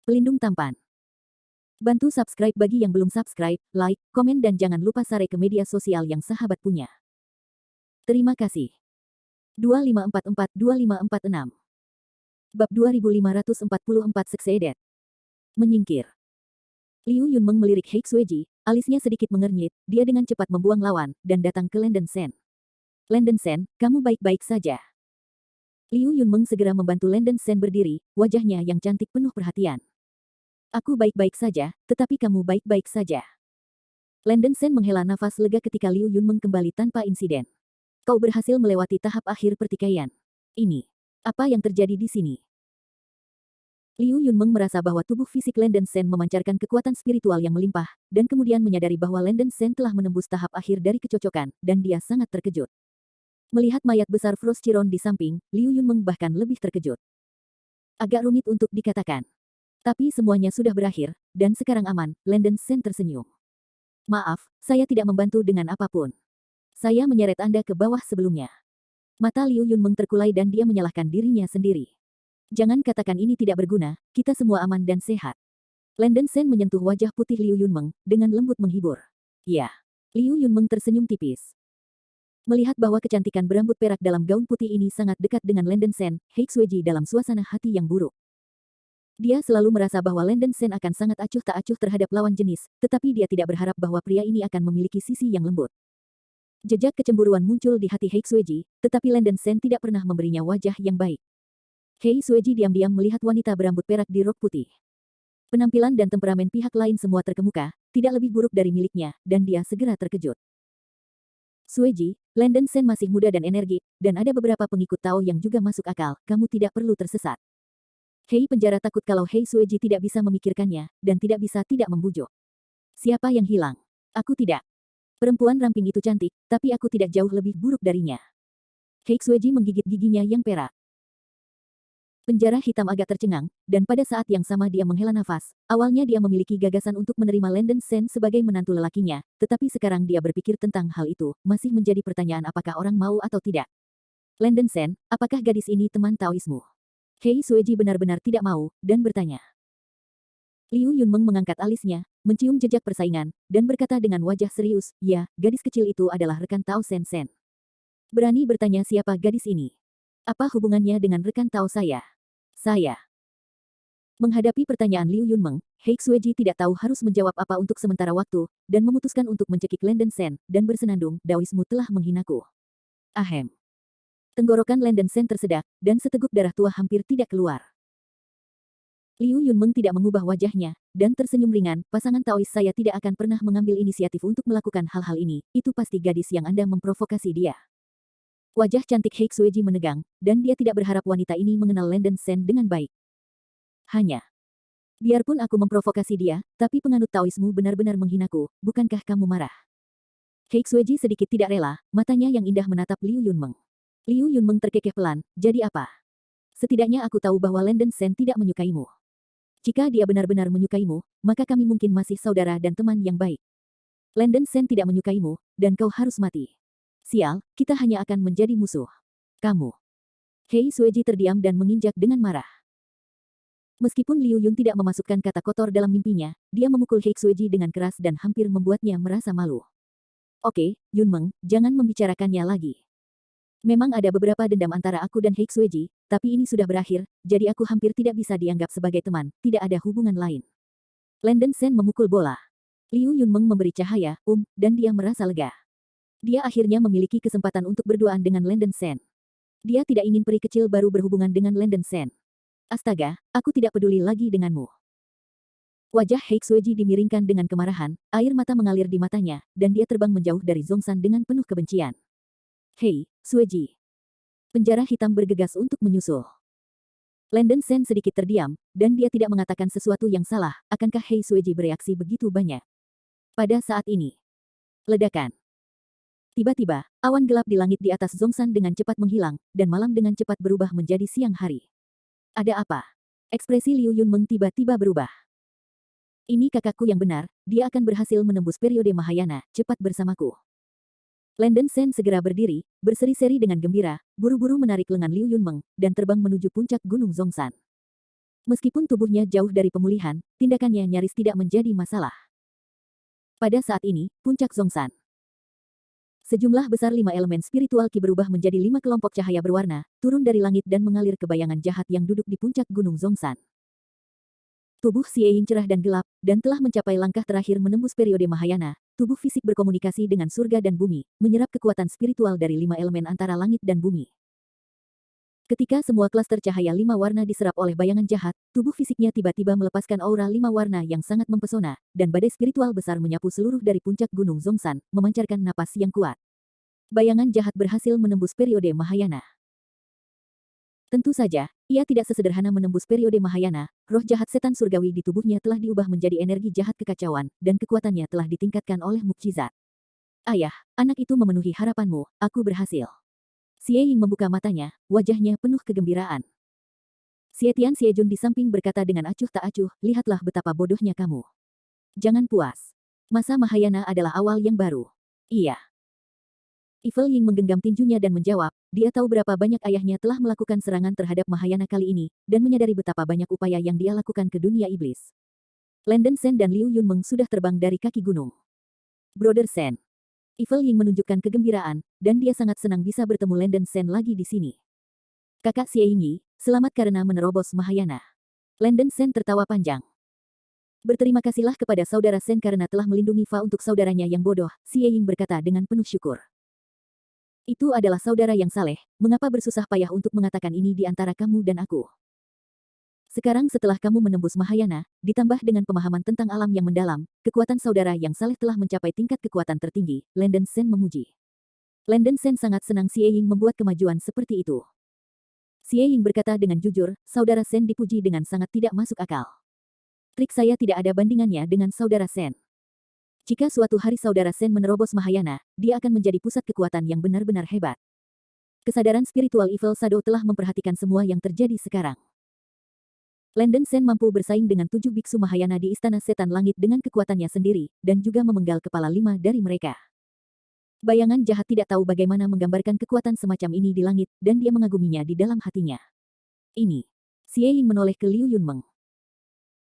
Pelindung tampan. Bantu subscribe bagi yang belum subscribe, like, komen dan jangan lupa share ke media sosial yang sahabat punya. Terima kasih. 2544-2546 Bab 2544 Succeeded. Menyingkir. Liu Yunmeng melirik He Xueji, alisnya sedikit mengernyit, dia dengan cepat membuang lawan, dan datang ke Landen Sen. Landen Sen, kamu baik-baik saja. Liu Yunmeng segera membantu Landen Sen berdiri, wajahnya yang cantik penuh perhatian. Aku baik-baik saja, tetapi kamu baik-baik saja. Landen Sen menghela nafas lega ketika Liu Yunmeng kembali tanpa insiden. Kau berhasil melewati tahap akhir pertikaian. Ini. Apa yang terjadi di sini? Liu Yunmeng merasa bahwa tubuh fisik Landen Sen memancarkan kekuatan spiritual yang melimpah, dan kemudian menyadari bahwa Landen Sen telah menembus tahap akhir dari kecocokan, dan dia sangat terkejut. Melihat mayat besar Frost Chiron di samping, Liu Yunmeng bahkan lebih terkejut. Agak rumit untuk dikatakan. Tapi semuanya sudah berakhir, dan sekarang aman, Landen Sen tersenyum. Maaf, saya tidak membantu dengan apapun. Saya menyeret Anda ke bawah sebelumnya. Mata Liu Yunmeng terkulai dan dia menyalahkan dirinya sendiri. Jangan katakan ini tidak berguna, kita semua aman dan sehat. Landen Sen menyentuh wajah putih Liu Yunmeng, dengan lembut menghibur. Ya. Liu Yunmeng tersenyum tipis. Melihat bahwa kecantikan berambut perak dalam gaun putih ini sangat dekat dengan Landen Sen, He Xueji dalam suasana hati yang buruk. Dia selalu merasa bahwa Landen Sen akan sangat acuh tak acuh terhadap lawan jenis, tetapi dia tidak berharap bahwa pria ini akan memiliki sisi yang lembut. Jejak kecemburuan muncul di hati He Xueji, tetapi Landen Sen tidak pernah memberinya wajah yang baik. He Xueji diam-diam melihat wanita berambut perak di rok putih. Penampilan dan temperamen pihak lain semua terkemuka, tidak lebih buruk dari miliknya, dan dia segera terkejut. Xueji, Landen Sen masih muda dan energik, dan ada beberapa pengikut Tao yang juga masuk akal, kamu tidak perlu tersesat. Hei penjara takut kalau He Xueji tidak bisa memikirkannya, dan tidak bisa tidak membujuk. Siapa yang hilang? Aku tidak. Perempuan ramping itu cantik, tapi aku tidak jauh lebih buruk darinya. He Xueji menggigit giginya yang perak. Penjara hitam agak tercengang, dan pada saat yang sama dia menghela nafas. Awalnya dia memiliki gagasan untuk menerima Landen Sen sebagai menantu lelakinya, tetapi sekarang dia berpikir tentang hal itu, masih menjadi pertanyaan apakah orang mau atau tidak. Landen Sen, apakah gadis ini teman Taoismu? He Xueji benar-benar tidak mau, dan bertanya. Liu Yunmeng mengangkat alisnya, mencium jejak persaingan, dan berkata dengan wajah serius, ya, gadis kecil itu adalah rekan Tao Sen Sen. Berani bertanya siapa gadis ini? Apa hubungannya dengan rekan Tao saya? Saya. Menghadapi pertanyaan Liu Yunmeng, He Xueji tidak tahu harus menjawab apa untuk sementara waktu, dan memutuskan untuk mencekik Landen Sen, dan bersenandung, Daoismu telah menghinaku. Ahem. Tenggorokan Landen Sen tersedak, dan seteguk darah tua hampir tidak keluar. Liu Yunmeng tidak mengubah wajahnya, dan tersenyum ringan, pasangan Taois saya tidak akan pernah mengambil inisiatif untuk melakukan hal-hal ini, itu pasti gadis yang Anda memprovokasi dia. Wajah cantik He Xueji menegang, dan dia tidak berharap wanita ini mengenal Landen Sen dengan baik. Hanya. Biarpun aku memprovokasi dia, tapi penganut Taoismu benar-benar menghinaku, bukankah kamu marah? He Xueji sedikit tidak rela, matanya yang indah menatap Liu Yunmeng. Liu Yunmeng terkekeh pelan, jadi apa? Setidaknya aku tahu bahwa Landen Sen tidak menyukaimu. Jika dia benar-benar menyukaimu, maka kami mungkin masih saudara dan teman yang baik. Landen Sen tidak menyukaimu, dan kau harus mati. Sial, kita hanya akan menjadi musuh. Kamu. He Xueji terdiam dan menginjak dengan marah. Meskipun Liu Yun tidak memasukkan kata kotor dalam mimpinya, dia memukul He Xueji dengan keras dan hampir membuatnya merasa malu. Oke, Yunmeng, jangan membicarakannya lagi. Memang ada beberapa dendam antara aku dan He Xueji, tapi ini sudah berakhir, jadi aku hampir tidak bisa dianggap sebagai teman, tidak ada hubungan lain. Landen Sen memukul bola. Liu Yunmeng memberi cahaya, dan dia merasa lega. Dia akhirnya memiliki kesempatan untuk berduaan dengan Landen Sen. Dia tidak ingin peri kecil baru berhubungan dengan Landen Sen. Astaga, aku tidak peduli lagi denganmu. Wajah He Xueji dimiringkan dengan kemarahan, air mata mengalir di matanya, dan dia terbang menjauh dari Zhongshan dengan penuh kebencian. Hei, Xueji. Penjara hitam bergegas untuk menyusul. Landen Sen sedikit terdiam, dan dia tidak mengatakan sesuatu yang salah, akankah He Xueji bereaksi begitu banyak? Pada saat ini. Ledakan. Tiba-tiba, awan gelap di langit di atas Zhongshan dengan cepat menghilang, dan malam dengan cepat berubah menjadi siang hari. Ada apa? Ekspresi Liu Yunmeng tiba-tiba berubah. Ini kakakku yang benar, dia akan berhasil menembus periode Mahayana, cepat bersamaku. Landen Sen segera berdiri, berseri-seri dengan gembira, buru-buru menarik lengan Liu Yunmeng, dan terbang menuju puncak Gunung Zhongshan. Meskipun tubuhnya jauh dari pemulihan, tindakannya nyaris tidak menjadi masalah. Pada saat ini, puncak Zhongshan. Sejumlah besar 5 elemen spiritual Qi berubah menjadi 5 kelompok cahaya berwarna, turun dari langit dan mengalir ke bayangan jahat yang duduk di puncak gunung Zhongshan. Tubuh Xie Ying cerah dan gelap, dan telah mencapai langkah terakhir menembus periode Mahayana. Tubuh fisik berkomunikasi dengan surga dan bumi, menyerap kekuatan spiritual dari 5 elemen antara langit dan bumi. Ketika semua klaster cahaya 5 warna diserap oleh bayangan jahat, tubuh fisiknya tiba-tiba melepaskan aura 5 warna yang sangat mempesona, dan badai spiritual besar menyapu seluruh dari puncak gunung Zhongshan, memancarkan napas yang kuat. Bayangan jahat berhasil menembus periode Mahayana. Tentu saja, ia tidak sesederhana menembus periode Mahayana. Roh jahat setan surgawi di tubuhnya telah diubah menjadi energi jahat kekacauan, dan kekuatannya telah ditingkatkan oleh mukjizat. Ayah, anak itu memenuhi harapanmu, aku berhasil. Xie Ying membuka matanya, wajahnya penuh kegembiraan. Xie Tian Xie Jun di samping berkata dengan acuh tak acuh, lihatlah betapa bodohnya kamu. Jangan puas. Masa Mahayana adalah awal yang baru. Iya. Evil Ying menggenggam tinjunya dan menjawab, dia tahu berapa banyak ayahnya telah melakukan serangan terhadap Mahayana kali ini, dan menyadari betapa banyak upaya yang dia lakukan ke dunia iblis. Landen Sen dan Liu Yunmeng sudah terbang dari kaki gunung. Brother Sen. Evil Ying menunjukkan kegembiraan, dan dia sangat senang bisa bertemu Landen Sen lagi di sini. Kakak Xie Yingyi, selamat karena menerobos Mahayana. Landen Sen tertawa panjang. Berterima kasihlah kepada saudara Sen karena telah melindungi Fa untuk saudaranya yang bodoh, Xie Ying berkata dengan penuh syukur. Itu adalah saudara yang saleh, mengapa bersusah payah untuk mengatakan ini di antara kamu dan aku? Sekarang setelah kamu menembus Mahayana, ditambah dengan pemahaman tentang alam yang mendalam, kekuatan saudara yang saleh telah mencapai tingkat kekuatan tertinggi, Landen Sen memuji. Landen Sen sangat senang Xie Ying membuat kemajuan seperti itu. Xie Ying berkata dengan jujur, saudara Sen dipuji dengan sangat tidak masuk akal. Trik saya tidak ada bandingannya dengan saudara Sen. Jika suatu hari saudara Sen menerobos Mahayana, dia akan menjadi pusat kekuatan yang benar-benar hebat. Kesadaran spiritual Evil Shadow telah memperhatikan semua yang terjadi sekarang. Landen Sen mampu bersaing dengan 7 biksu Mahayana di Istana Setan Langit dengan kekuatannya sendiri, dan juga memenggal kepala 5 dari mereka. Bayangan jahat tidak tahu bagaimana menggambarkan kekuatan semacam ini di langit, dan dia mengaguminya di dalam hatinya. Ini. Xie Ying menoleh ke Liu Yunmeng.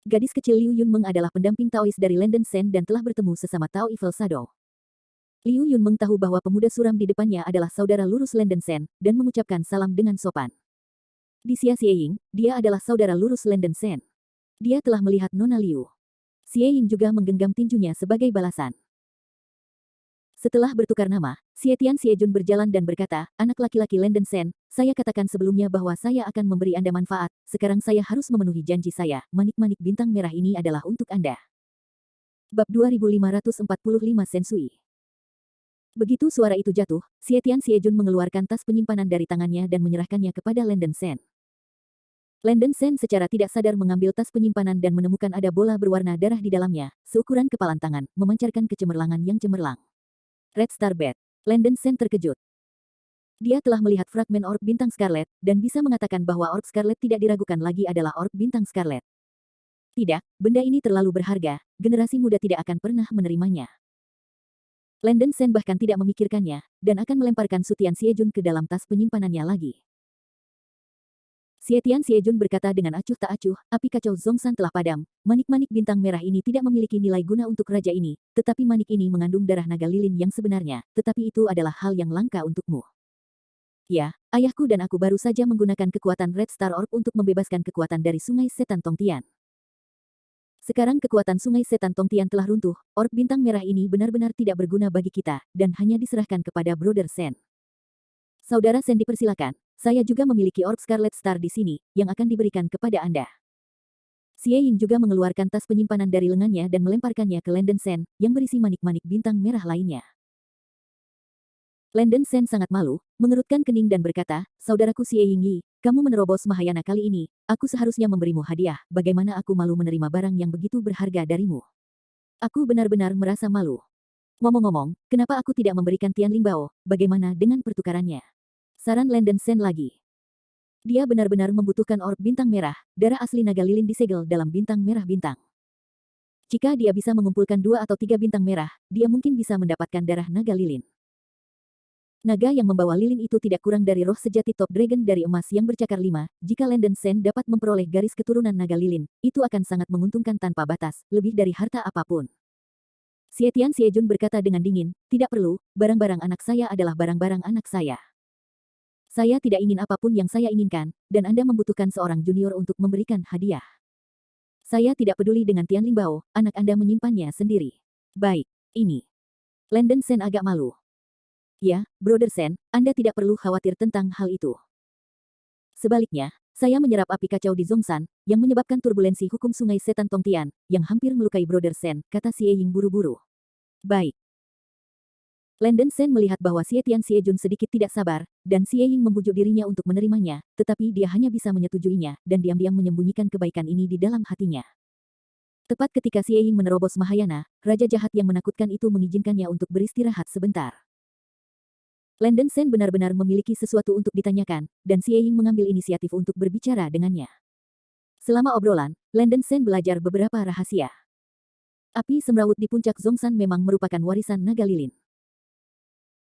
Gadis kecil Liu Yunmeng adalah pendamping Taois dari Landen Sen dan telah bertemu sesama Tao Evil Shadow. Liu Yunmeng tahu bahwa pemuda suram di depannya adalah saudara lurus Landen Sen, dan mengucapkan salam dengan sopan. Di Xie Ying, dia adalah saudara lurus Landen Sen. Dia telah melihat Nona Liu. Xie Ying juga menggenggam tinjunya sebagai balasan. Setelah bertukar nama, Xie Tian Xie Jun berjalan dan berkata, anak laki-laki Landen Sen, saya katakan sebelumnya bahwa saya akan memberi Anda manfaat, sekarang saya harus memenuhi janji saya, manik-manik bintang merah ini adalah untuk Anda. Bab 2545 Sensui. Begitu suara itu jatuh, Xie Tian Xie Jun mengeluarkan tas penyimpanan dari tangannya dan menyerahkannya kepada Landen Sen. Landen Sen secara tidak sadar mengambil tas penyimpanan dan menemukan ada bola berwarna darah di dalamnya, seukuran kepalan tangan, memancarkan kecemerlangan yang cemerlang. Red Star Bat. Landen Sen terkejut. Dia telah melihat fragmen orb bintang Scarlet, dan bisa mengatakan bahwa orb Scarlet tidak diragukan lagi adalah orb bintang Scarlet. Tidak, benda ini terlalu berharga, generasi muda tidak akan pernah menerimanya. Landen Sen bahkan tidak memikirkannya, dan akan melemparkan Sutian Xie Jun ke dalam tas penyimpanannya lagi. Xie Tian Xie Jun berkata dengan acuh tak acuh, api kacau Zhongshan telah padam, manik-manik bintang merah ini tidak memiliki nilai guna untuk raja ini, tetapi manik ini mengandung darah naga lilin yang sebenarnya, tetapi itu adalah hal yang langka untukmu. Ya, ayahku dan aku baru saja menggunakan kekuatan Red Star Orb untuk membebaskan kekuatan dari Sungai Setan Tongtian. Sekarang kekuatan Sungai Setan Tongtian telah runtuh, orb bintang merah ini benar-benar tidak berguna bagi kita, dan hanya diserahkan kepada Brother Sen. Saudara Sen dipersilakan, saya juga memiliki orb Scarlet Star di sini, yang akan diberikan kepada Anda. Xie Ying juga mengeluarkan tas penyimpanan dari lengannya dan melemparkannya ke Landen Sen, yang berisi manik-manik bintang merah lainnya. Landen Sen sangat malu, mengerutkan kening dan berkata, saudaraku Xie Yingyi, kamu menerobos Mahayana kali ini, aku seharusnya memberimu hadiah, bagaimana aku malu menerima barang yang begitu berharga darimu. Aku benar-benar merasa malu. Ngomong-ngomong, kenapa aku tidak memberikan Tian Lingbao, bagaimana dengan pertukarannya? Saran Landen Sen lagi. Dia benar-benar membutuhkan orb bintang merah, darah asli naga lilin disegel dalam bintang merah bintang. Jika dia bisa mengumpulkan 2 atau 3 bintang merah, dia mungkin bisa mendapatkan darah naga lilin. Naga yang membawa lilin itu tidak kurang dari roh sejati top dragon dari emas yang bercakar 5. Jika Landen Sen dapat memperoleh garis keturunan naga lilin, itu akan sangat menguntungkan tanpa batas, lebih dari harta apapun. Xietian Xiejun berkata dengan dingin, tidak perlu, barang-barang anak saya adalah barang-barang anak saya. Saya tidak ingin apapun yang saya inginkan, dan Anda membutuhkan seorang junior untuk memberikan hadiah. Saya tidak peduli dengan Tian Lingbao, anak Anda menyimpannya sendiri. Baik, ini. Landen Sen agak malu. Ya, Brother Sen, Anda tidak perlu khawatir tentang hal itu. Sebaliknya, saya menyerap api kacau di Zhongshan, yang menyebabkan turbulensi hukum sungai setan Tongtian, yang hampir melukai Brother Sen, kata Xie Ying buru-buru. Baik. Landen Sen melihat bahwa Xietian Xiejun sedikit tidak sabar, dan Xie Ying membujuk dirinya untuk menerimanya, tetapi dia hanya bisa menyetujuinya, dan diam-diam menyembunyikan kebaikan ini di dalam hatinya. Tepat ketika Xie Ying menerobos Mahayana, Raja Jahat yang menakutkan itu mengizinkannya untuk beristirahat sebentar. Landen Sen benar-benar memiliki sesuatu untuk ditanyakan, dan Xie Ying mengambil inisiatif untuk berbicara dengannya. Selama obrolan, Landen Sen belajar beberapa rahasia. Api semrawut di puncak Zhongshan memang merupakan warisan naga lilin.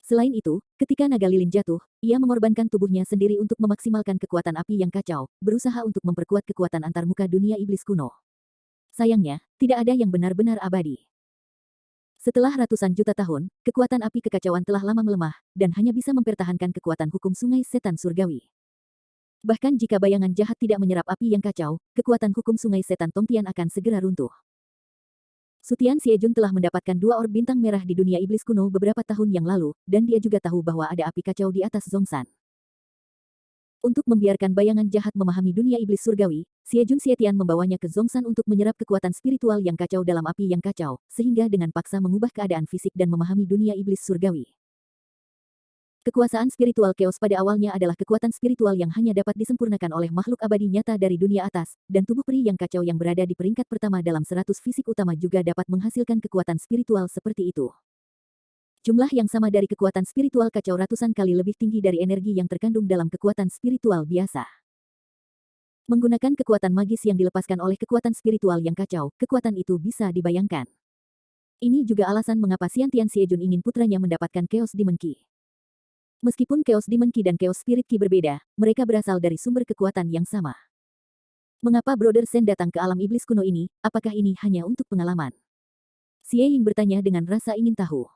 Selain itu, ketika naga lilin jatuh, ia mengorbankan tubuhnya sendiri untuk memaksimalkan kekuatan api yang kacau, berusaha untuk memperkuat kekuatan antarmuka dunia iblis kuno. Sayangnya, tidak ada yang benar-benar abadi. Setelah ratusan juta tahun, kekuatan api kekacauan telah lama melemah, dan hanya bisa mempertahankan kekuatan hukum sungai setan surgawi. Bahkan jika bayangan jahat tidak menyerap api yang kacau, kekuatan hukum sungai setan Tongtian akan segera runtuh. Sutian Xiejun telah mendapatkan 2 orb bintang merah di dunia iblis kuno beberapa tahun yang lalu, dan dia juga tahu bahwa ada api kacau di atas Zhongshan. Untuk membiarkan bayangan jahat memahami dunia iblis surgawi, Xiejun Xietian membawanya ke Zhongshan untuk menyerap kekuatan spiritual yang kacau dalam api yang kacau, sehingga dengan paksa mengubah keadaan fisik dan memahami dunia iblis surgawi. Kekuasaan spiritual Chaos pada awalnya adalah kekuatan spiritual yang hanya dapat disempurnakan oleh makhluk abadi nyata dari dunia atas, dan tubuh peri yang kacau yang berada di peringkat pertama dalam 100 fisik utama juga dapat menghasilkan kekuatan spiritual seperti itu. Jumlah yang sama dari kekuatan spiritual kacau ratusan kali lebih tinggi dari energi yang terkandung dalam kekuatan spiritual biasa. Menggunakan kekuatan magis yang dilepaskan oleh kekuatan spiritual yang kacau, kekuatan itu bisa dibayangkan. Ini juga alasan mengapa Xiantian Xiejun ingin putranya mendapatkan Chaos Demon Key. Meskipun Chaos Demon Key dan Chaos Spirit Key berbeda, mereka berasal dari sumber kekuatan yang sama. Mengapa Brother Sen datang ke alam iblis kuno ini? Apakah ini hanya untuk pengalaman? Xie Ying bertanya dengan rasa ingin tahu.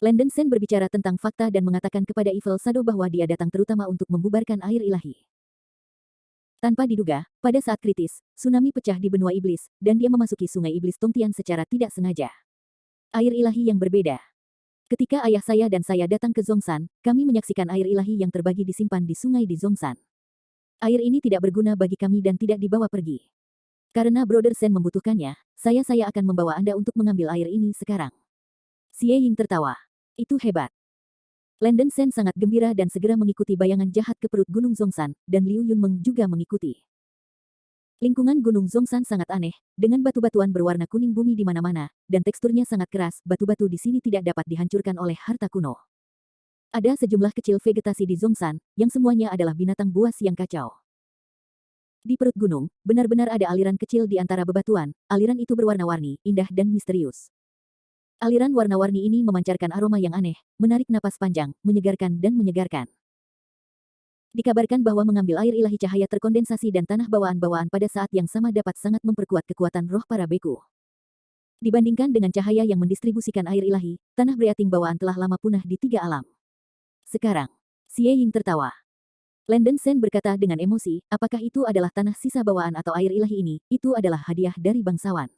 Landen Sen berbicara tentang fakta dan mengatakan kepada Evil Shadow bahwa dia datang terutama untuk membubarkan air ilahi. Tanpa diduga, pada saat kritis, tsunami pecah di benua iblis, dan dia memasuki sungai iblis Tongtian secara tidak sengaja. Air ilahi yang berbeda. Ketika ayah saya dan saya datang ke Zhongshan, kami menyaksikan air ilahi yang terbagi disimpan di sungai di Zhongshan. Air ini tidak berguna bagi kami dan tidak dibawa pergi. Karena Brother Sen membutuhkannya, saya akan membawa Anda untuk mengambil air ini sekarang. Xie Ying tertawa. Itu hebat. Landen Sen sangat gembira dan segera mengikuti bayangan jahat ke perut Gunung Zhongshan, dan Liu Yunmeng juga mengikuti. Lingkungan Gunung Zhongshan sangat aneh, dengan batu-batuan berwarna kuning bumi di mana-mana, dan teksturnya sangat keras, batu-batu di sini tidak dapat dihancurkan oleh harta kuno. Ada sejumlah kecil vegetasi di Zhongshan, yang semuanya adalah binatang buas yang kacau. Di perut gunung, benar-benar ada aliran kecil di antara bebatuan, aliran itu berwarna-warni, indah dan misterius. Aliran warna-warni ini memancarkan aroma yang aneh, menarik napas panjang, menyegarkan dan menyegarkan. Dikabarkan bahwa mengambil air ilahi cahaya terkondensasi dan tanah bawaan-bawaan pada saat yang sama dapat sangat memperkuat kekuatan roh para beku. Dibandingkan dengan cahaya yang mendistribusikan air ilahi, tanah beating bawaan telah lama punah di 3 alam. Sekarang, Xie Ying tertawa. Landen Sen berkata dengan emosi, apakah itu adalah tanah sisa bawaan atau air ilahi ini? Itu adalah hadiah dari bangsawan.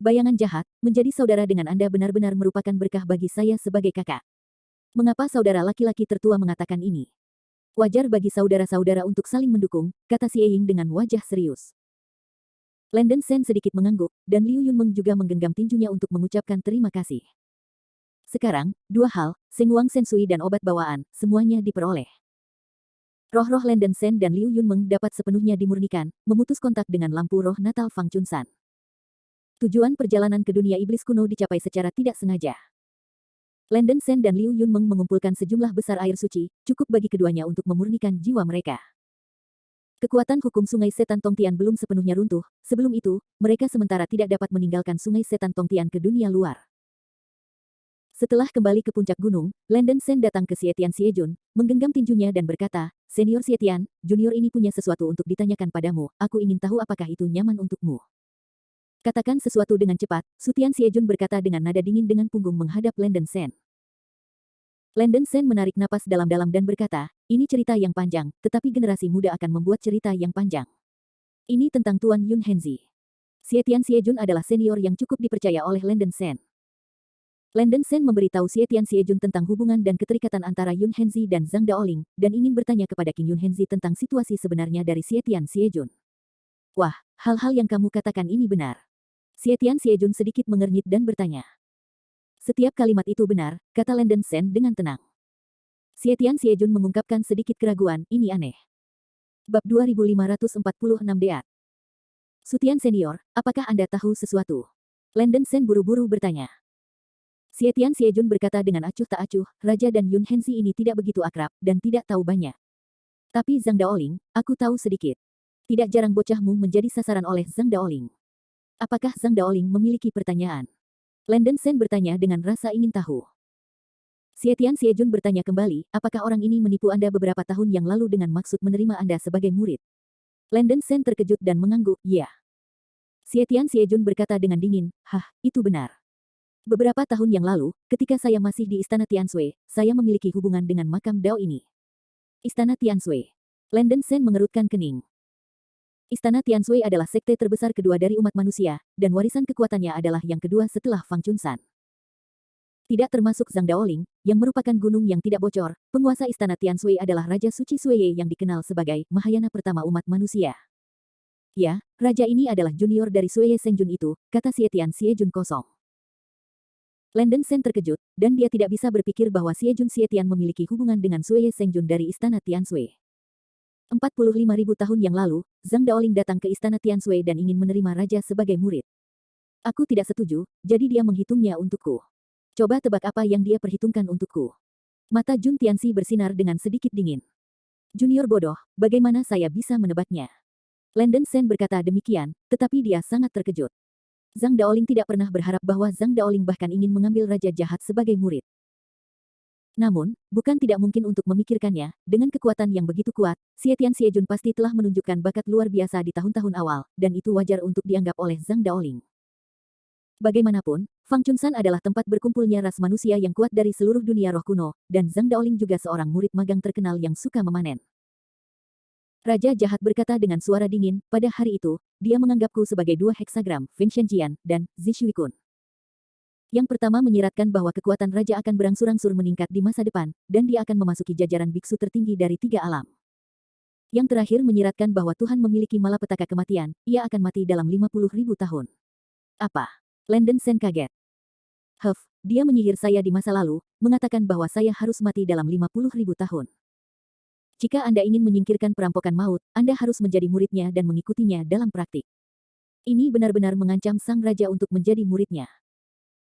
Bayangan jahat, menjadi saudara dengan Anda benar-benar merupakan berkah bagi saya sebagai kakak. Mengapa saudara laki-laki tertua mengatakan ini? Wajar bagi saudara-saudara untuk saling mendukung, kata Xie Ying dengan wajah serius. Landen Sen sedikit mengangguk, dan Liu Yunmeng juga menggenggam tinjunya untuk mengucapkan terima kasih. Sekarang, 2 hal, Seng Wang Sensui dan obat bawaan, semuanya diperoleh. Roh-roh Landen Sen dan Liu Yunmeng dapat sepenuhnya dimurnikan, memutus kontak dengan lampu roh natal Fang Chunsan. Tujuan perjalanan ke dunia iblis kuno dicapai secara tidak sengaja. Landen Sen dan Liu Yunmeng mengumpulkan sejumlah besar air suci, cukup bagi keduanya untuk memurnikan jiwa mereka. Kekuatan hukum sungai setan Tongtian belum sepenuhnya runtuh, sebelum itu, mereka sementara tidak dapat meninggalkan sungai setan Tongtian ke dunia luar. Setelah kembali ke puncak gunung, Landon Sen datang ke Xietian Xiejun, menggenggam tinjunya dan berkata, Senior Xietian, junior ini punya sesuatu untuk ditanyakan padamu, aku ingin tahu apakah itu nyaman untukmu. Katakan sesuatu dengan cepat, Sutian Xiejun berkata dengan nada dingin dengan punggung menghadap Landon Sen. Landon Sen menarik napas dalam-dalam dan berkata, ini cerita yang panjang, tetapi generasi muda akan membuat cerita yang panjang. Ini tentang Tuan Yun Henzi. Xietian Xiejun adalah senior yang cukup dipercaya oleh Landon Sen. Landon Sen memberitahu Xietian Xiejun tentang hubungan dan keterikatan antara Yun Henzi dan Zhang Daoling, dan ingin bertanya kepada King Yun Henzi tentang situasi sebenarnya dari Xietian Xiejun. Wah, hal-hal yang kamu katakan ini benar. Xietian Xiejun sedikit mengernyit dan bertanya. Setiap kalimat itu benar, kata Landon Sen dengan tenang. Xietian Xiejun mengungkapkan sedikit keraguan, ini aneh. Bab 2546 Deat. Sutian Senior, apakah Anda tahu sesuatu? Landon Sen buru-buru bertanya. Xietian Xiejun berkata dengan acuh tak acuh, Raja dan Yun Henzi ini tidak begitu akrab, dan tidak tahu banyak. Tapi Zhang Daoling, aku tahu sedikit. Tidak jarang bocahmu menjadi sasaran oleh Zhang Daoling. Apakah Zhang Daoling memiliki pertanyaan? Landon Sen bertanya dengan rasa ingin tahu. Xietian Xiejun bertanya kembali, apakah orang ini menipu Anda beberapa tahun yang lalu dengan maksud menerima Anda sebagai murid? Landon Sen terkejut dan mengangguk, ya. Xietian Xiejun berkata dengan dingin, itu benar. Beberapa tahun yang lalu, ketika saya masih di Istana Tianshui, saya memiliki hubungan dengan makam Dao ini. Istana Tianshui. Landon Sen mengerutkan kening. Istana Tianshui adalah sekte terbesar kedua dari umat manusia, dan warisan kekuatannya adalah yang kedua setelah Fang Chunsan. Tidak termasuk Zhang Daoling, yang merupakan gunung yang tidak bocor, penguasa Istana Tianshui adalah Raja Suci Suiye yang dikenal sebagai Mahayana pertama umat manusia. Ya, raja ini adalah junior dari Suiye Sengjun itu, kata Xietian Xiejun kosong. Landon Sen terkejut, dan dia tidak bisa berpikir bahwa Xiejun Xietian memiliki hubungan dengan Suiye Sengjun dari Istana Tianshui. 45.000 tahun yang lalu, Zhang Daoling datang ke Istana Tianshui dan ingin menerima raja sebagai murid. Aku tidak setuju, jadi dia menghitungnya untukku. Coba tebak apa yang dia perhitungkan untukku. Mata Jun Tianxi bersinar dengan sedikit dingin. Junior bodoh, bagaimana saya bisa menebaknya? Landon Sen berkata demikian, tetapi dia sangat terkejut. Zhang Daoling tidak pernah berharap bahwa Zhang Daoling bahkan ingin mengambil raja jahat sebagai murid. Namun, bukan tidak mungkin untuk memikirkannya, dengan kekuatan yang begitu kuat, Xietian Xiejun pasti telah menunjukkan bakat luar biasa di tahun-tahun awal, dan itu wajar untuk dianggap oleh Zhang Daoling. Bagaimanapun, Fang Chunsan adalah tempat berkumpulnya ras manusia yang kuat dari seluruh dunia roh kuno, dan Zhang Daoling juga seorang murid magang terkenal yang suka memanen. Raja jahat berkata dengan suara dingin, pada hari itu, dia menganggapku sebagai dua heksagram, Feng Shenjian, dan Zishui Kun. Yang pertama menyiratkan bahwa kekuatan raja akan berangsur-angsur meningkat di masa depan, dan dia akan memasuki jajaran biksu tertinggi dari 3 alam. Yang terakhir menyiratkan bahwa Tuhan memiliki malapetaka kematian, ia akan mati dalam 50.000 tahun. Apa? Landon Sen kaget. Dia menyihir saya di masa lalu, mengatakan bahwa saya harus mati dalam 50.000 tahun. Jika Anda ingin menyingkirkan perampokan maut, Anda harus menjadi muridnya dan mengikutinya dalam praktik. Ini benar-benar mengancam sang raja untuk menjadi muridnya.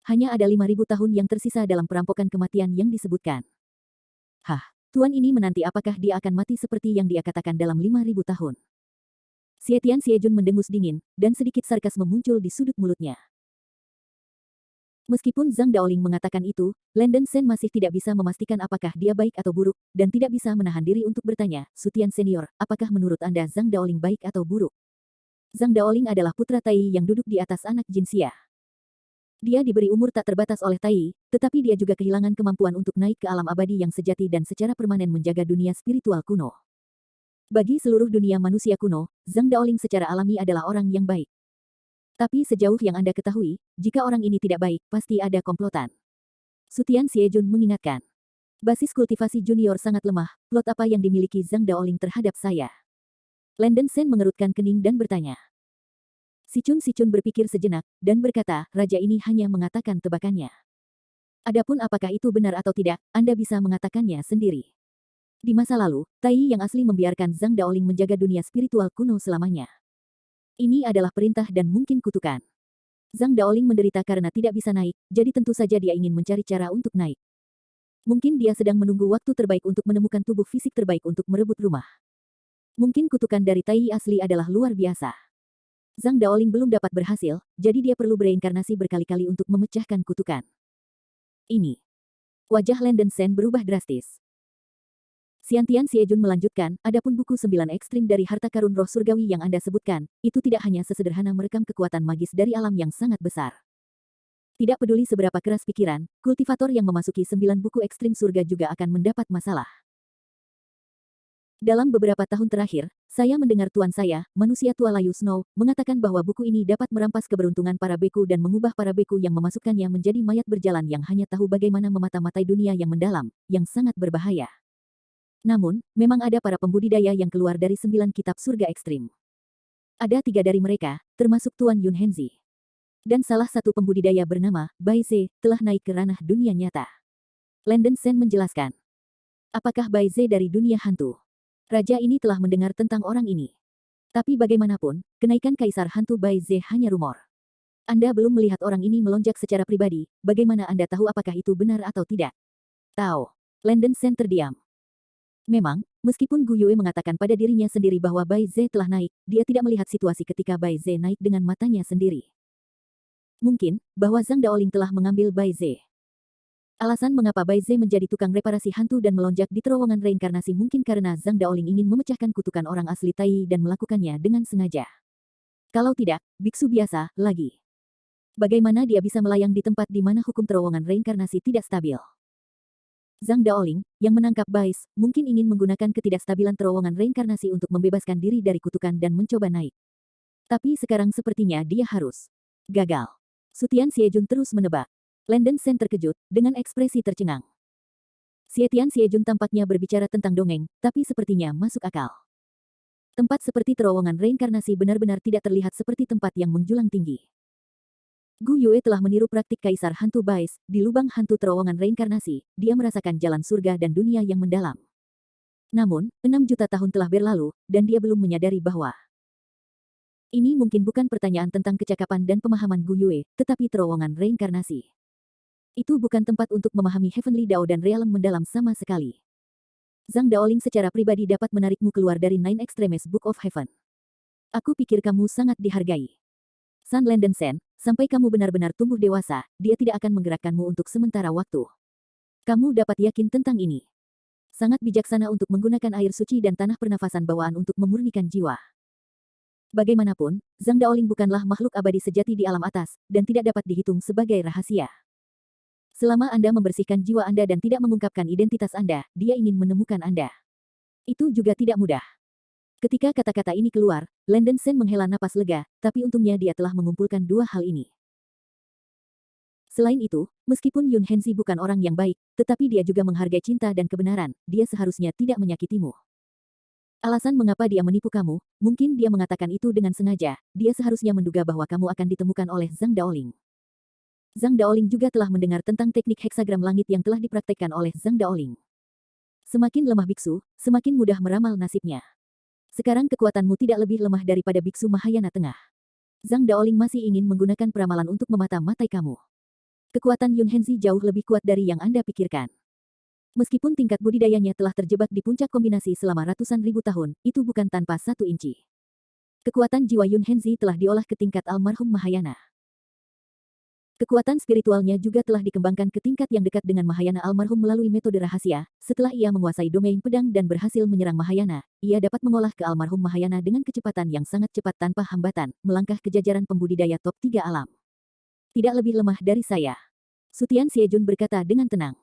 Hanya ada 5.000 tahun yang tersisa dalam perampokan kematian yang disebutkan. Tuan ini menanti apakah dia akan mati seperti yang dia katakan dalam 5.000 tahun. Xietian Xiejun mendengus dingin, dan sedikit sarkasme muncul di sudut mulutnya. Meskipun Zhang Daoling mengatakan itu, Landon Sen masih tidak bisa memastikan apakah dia baik atau buruk, dan tidak bisa menahan diri untuk bertanya, Sutian Senior, apakah menurut Anda Zhang Daoling baik atau buruk? Zhang Daoling adalah putra Tai yang duduk di atas anak Jin Xia. Dia diberi umur tak terbatas oleh Tai, tetapi dia juga kehilangan kemampuan untuk naik ke alam abadi yang sejati dan secara permanen menjaga dunia spiritual kuno. Bagi seluruh dunia manusia kuno, Zhang Daoling secara alami adalah orang yang baik. Tapi sejauh yang Anda ketahui, jika orang ini tidak baik, pasti ada komplotan. Sutian Xiejun mengingatkan. Basis kultivasi junior sangat lemah, plot apa yang dimiliki Zhang Daoling terhadap saya? Landon Sen mengerutkan kening dan bertanya. Si Chun berpikir sejenak, dan berkata, raja ini hanya mengatakan tebakannya. Adapun apakah itu benar atau tidak, Anda bisa mengatakannya sendiri. Di masa lalu, Tai yang asli membiarkan Zhang Daoling menjaga dunia spiritual kuno selamanya. Ini adalah perintah dan mungkin kutukan. Zhang Daoling menderita karena tidak bisa naik, jadi tentu saja dia ingin mencari cara untuk naik. Mungkin dia sedang menunggu waktu terbaik untuk menemukan tubuh fisik terbaik untuk merebut rumah. Mungkin kutukan dari Tai asli adalah luar biasa. Zhang Daoling belum dapat berhasil, jadi dia perlu bereinkarnasi berkali-kali untuk memecahkan kutukan. Ini Wajah Landon Sen berubah drastis. Xiantian Xiejun melanjutkan, adapun buku 9 ekstrim dari harta karun roh surgawi yang Anda sebutkan, itu tidak hanya sesederhana merekam kekuatan magis dari alam yang sangat besar. Tidak peduli seberapa keras pikiran, kultivator yang memasuki 9 buku ekstrim surga juga akan mendapat masalah. Dalam beberapa tahun terakhir, saya mendengar tuan saya, manusia tua layu Snow, mengatakan bahwa buku ini dapat merampas keberuntungan para beku dan mengubah para beku yang memasukkannya menjadi mayat berjalan yang hanya tahu bagaimana memata-matai dunia yang mendalam, yang sangat berbahaya. Namun, memang ada para pembudidaya yang keluar dari 9 kitab surga ekstrim. Ada 3 dari mereka, termasuk Tuan Yun Henzi. Dan salah satu pembudidaya bernama Bai Ze telah naik ke ranah dunia nyata. Landon Sen menjelaskan. Apakah Bai Ze dari dunia hantu? Raja ini telah mendengar tentang orang ini. Tapi bagaimanapun, kenaikan Kaisar Hantu Bai Ze hanya rumor. Anda belum melihat orang ini melonjak secara pribadi, bagaimana Anda tahu apakah itu benar atau tidak? Tahu. Landon Sen terdiam. Memang, meskipun Gu Yue mengatakan pada dirinya sendiri bahwa Bai Ze telah naik, dia tidak melihat situasi ketika Bai Ze naik dengan matanya sendiri. Mungkin, bahwa Zhang Daoling telah mengambil Bai Ze. Alasan mengapa Bai Ze menjadi tukang reparasi hantu dan melonjak di terowongan reinkarnasi mungkin karena Zhang Daoling ingin memecahkan kutukan orang asli Tai dan melakukannya dengan sengaja. Kalau tidak, biksu biasa, lagi. Bagaimana dia bisa melayang di tempat di mana hukum terowongan reinkarnasi tidak stabil? Zhang Daoling, yang menangkap Bais, mungkin ingin menggunakan ketidakstabilan terowongan reinkarnasi untuk membebaskan diri dari kutukan dan mencoba naik. Tapi sekarang sepertinya dia harus gagal. Sutian Xiejun terus menebak. Landon Sen terkejut, dengan ekspresi tercengang. Xietian Xiejun tampaknya berbicara tentang dongeng, tapi sepertinya masuk akal. Tempat seperti terowongan reinkarnasi benar-benar tidak terlihat seperti tempat yang menjulang tinggi. Gu Yue telah meniru praktik Kaisar Hantu Bais, di lubang hantu terowongan reinkarnasi, dia merasakan jalan surga dan dunia yang mendalam. Namun, 6 juta tahun telah berlalu, dan dia belum menyadari bahwa ini mungkin bukan pertanyaan tentang kecakapan dan pemahaman Gu Yue, tetapi terowongan reinkarnasi. Itu bukan tempat untuk memahami Heavenly Dao dan realem mendalam sama sekali. Zhang Daoling secara pribadi dapat menarikmu keluar dari Nine Extremes Book of Heaven. Aku pikir kamu sangat dihargai. San Landon Sen, sampai kamu benar-benar tumbuh dewasa, dia tidak akan menggerakkanmu untuk sementara waktu. Kamu dapat yakin tentang ini. Sangat bijaksana untuk menggunakan air suci dan tanah pernafasan bawaan untuk memurnikan jiwa. Bagaimanapun, Zhang Daoling bukanlah makhluk abadi sejati di alam atas, dan tidak dapat dihitung sebagai rahasia. Selama Anda membersihkan jiwa Anda dan tidak mengungkapkan identitas Anda, dia ingin menemukan Anda. Itu juga tidak mudah. Ketika kata-kata ini keluar, Landon Sen menghela napas lega, tapi untungnya dia telah mengumpulkan dua hal ini. Selain itu, meskipun Yun Henzi bukan orang yang baik, tetapi dia juga menghargai cinta dan kebenaran, dia seharusnya tidak menyakitimu. Alasan mengapa dia menipu kamu, mungkin dia mengatakan itu dengan sengaja, dia seharusnya menduga bahwa kamu akan ditemukan oleh Zhang Daoling. Zhang Daoling juga telah mendengar tentang teknik heksagram langit yang telah dipraktekkan oleh Zhang Daoling. Semakin lemah biksu, semakin mudah meramal nasibnya. Sekarang kekuatanmu tidak lebih lemah daripada biksu Mahayana Tengah. Zhang Daoling masih ingin menggunakan peramalan untuk memata-matai kamu. Kekuatan Yun Henzi jauh lebih kuat dari yang Anda pikirkan. Meskipun tingkat budidayanya telah terjebak di puncak kombinasi selama ratusan ribu tahun, itu bukan tanpa 1 inci. Kekuatan jiwa Yun Henzi telah diolah ke tingkat almarhum Mahayana. Kekuatan spiritualnya juga telah dikembangkan ke tingkat yang dekat dengan Mahayana almarhum melalui metode rahasia. Setelah ia menguasai domain pedang dan berhasil menyerang Mahayana, ia dapat mengolah ke almarhum Mahayana dengan kecepatan yang sangat cepat tanpa hambatan, melangkah ke jajaran pembudidaya top 3 alam. Tidak lebih lemah dari saya. Sutian Xiejun berkata dengan tenang.